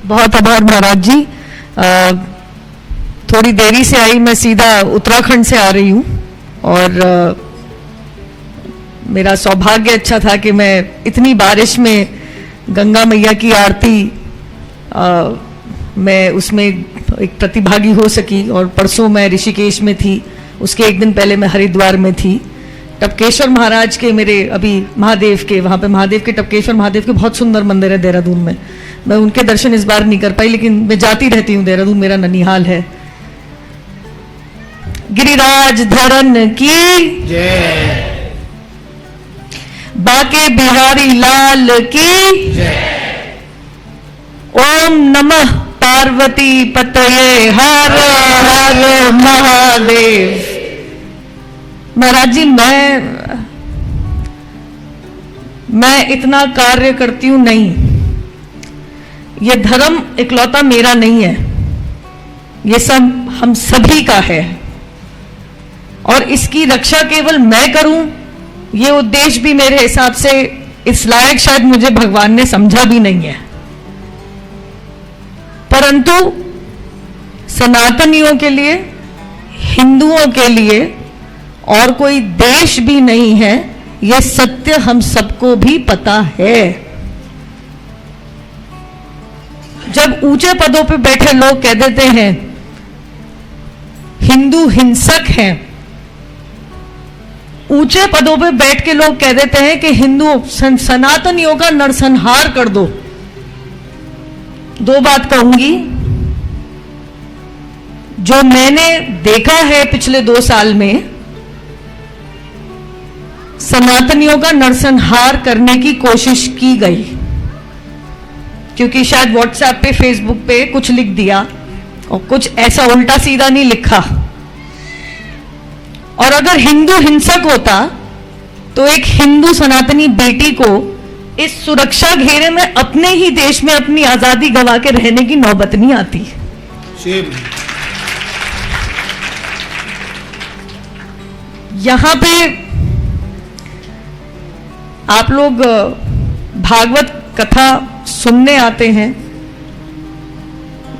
बहुत आभार महाराज जी। थोड़ी देरी से आई, मैं सीधा उत्तराखंड से आ रही हूँ और मेरा सौभाग्य अच्छा था कि मैं इतनी बारिश में गंगा मैया की आरती मैं उसमें एक प्रतिभागी हो सकी। और परसों मैं ऋषिकेश में थी, उसके एक दिन पहले मैं हरिद्वार में थी। टपकेश्वर महाराज के मेरे अभी महादेव के वहाँ पे महादेव के टपकेश्वर महादेव के बहुत सुंदर मंदिर है देहरादून में। मैं उनके दर्शन इस बार नहीं कर पाई, लेकिन मैं जाती रहती हूँ, देहरादून मेरा ननिहाल है। गिरिराज धरन की जय, बाके बिहारी लाल की जय। ओम नमः पार्वती पतये हर हर महादेव। महाराज जी, मैं इतना कार्य करती हूं नहीं, ये धर्म इकलौता मेरा नहीं है, ये सब हम सभी का है और इसकी रक्षा केवल मैं करूं, ये उद्देश्य भी मेरे हिसाब से इस लायक शायद मुझे भगवान ने समझा भी नहीं है। परंतु सनातनियों के लिए, हिंदुओं के लिए और कोई देश भी नहीं है, यह सत्य हम सबको भी पता है। जब ऊंचे पदों पे बैठे लोग कह देते हैं हिंदू हिंसक हैं, ऊंचे पदों पे बैठ के लोग कह देते हैं कि हिंदू सनातनियों का नरसंहार कर दो, दो बात कहूंगी। जो मैंने देखा है पिछले 2 साल में, सनातनियों का नरसंहार करने की कोशिश की गई, क्योंकि शायद व्हाट्सएप पे, फेसबुक पे कुछ लिख दिया और कुछ ऐसा उल्टा सीधा नहीं लिखा। और अगर हिंदू हिंसक होता तो एक हिंदू सनातनी बेटी को इस सुरक्षा घेरे में अपने ही देश में अपनी आजादी गंवा के रहने की नौबत नहीं आती। यहां पे आप लोग भागवत कथा सुनने आते हैं,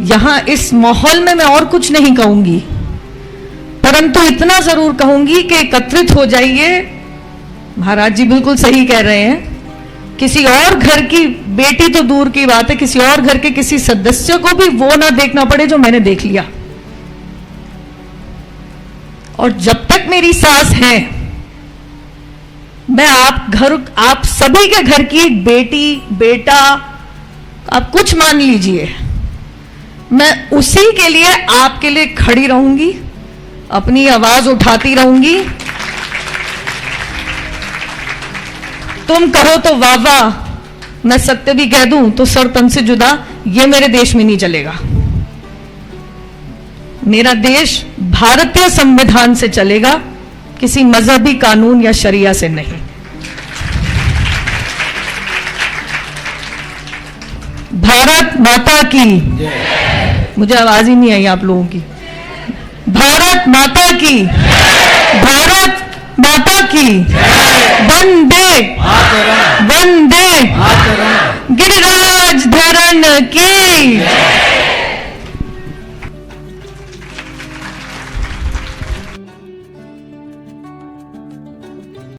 यहां इस माहौल में मैं और कुछ नहीं कहूंगी, परंतु इतना जरूर कहूंगी कि एकत्रित हो जाइए। महाराज जी बिल्कुल सही कह रहे हैं, किसी और घर की बेटी तो दूर की बात है, किसी और घर के किसी सदस्य को भी वो ना देखना पड़े जो मैंने देख लिया। और जब तक मेरी सांस है, मैं आप सभी के घर की एक बेटी, बेटा, आप कुछ मान लीजिए, मैं उसी के लिए आपके लिए खड़ी रहूंगी, अपनी आवाज उठाती रहूंगी। तुम कहो तो वाह वाह, मैं सत्य भी कह दूं तो सर तन से जुदा, ये मेरे देश में नहीं चलेगा। मेरा देश भारतीय संविधान से चलेगा, किसी मजहबी कानून या शरिया से नहीं। भारत माता की, मुझे आवाज ही नहीं आई आप लोगों की। भारत माता की, भारत माता की, वंदे वंदे गिरिराज धरन की।